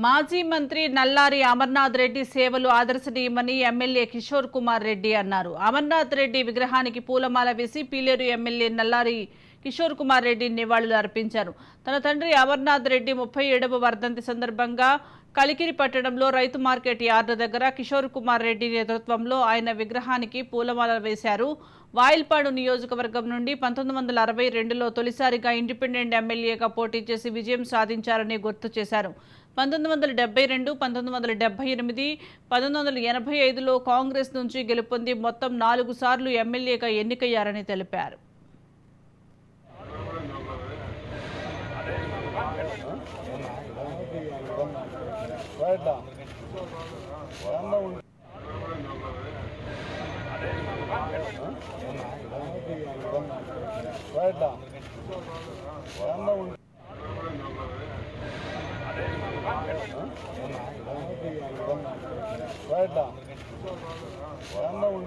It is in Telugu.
మాజీ మంత్రి నల్లారి అమర్నాథ్ రెడ్డి సేవలు ఆదర్శనీయమని ఎమ్మెల్యే కిషోర్ కుమార్ రెడ్డి అన్నారు. అమర్నాథ్ రెడ్డి విగ్రహానికి పూలమాల వేసి పీలేరు ఎమ్మెల్యే నల్లారి కిషోర్ కుమార్ రెడ్డి నివాళులు అర్పించారు. తన తండ్రి అమర్నాథ్ రెడ్డి 37వ వర్ధంతి సందర్భంగా కలికిరి పట్టణంలో రైతు మార్కెట్ యార్డు దగ్గర కిషోర్ కుమార్ రెడ్డి నేతృత్వంలో ఆయన విగ్రహానికి పూలమాల వేశారు. వాయిల్పాడు నియోజకవర్గం నుండి 1962లో తొలిసారిగా ఇండిపెండెంట్ ఎమ్మెల్యేగా పోటీ చేసి విజయం సాధించారని గుర్తు చేశారు. 1972, 1978, 1985లో కాంగ్రెస్ నుంచి గెలుపొంది మొత్తం 4 సార్లు ఎమ్మెల్యేగా ఎన్నికయ్యారని తెలిపారు. Right.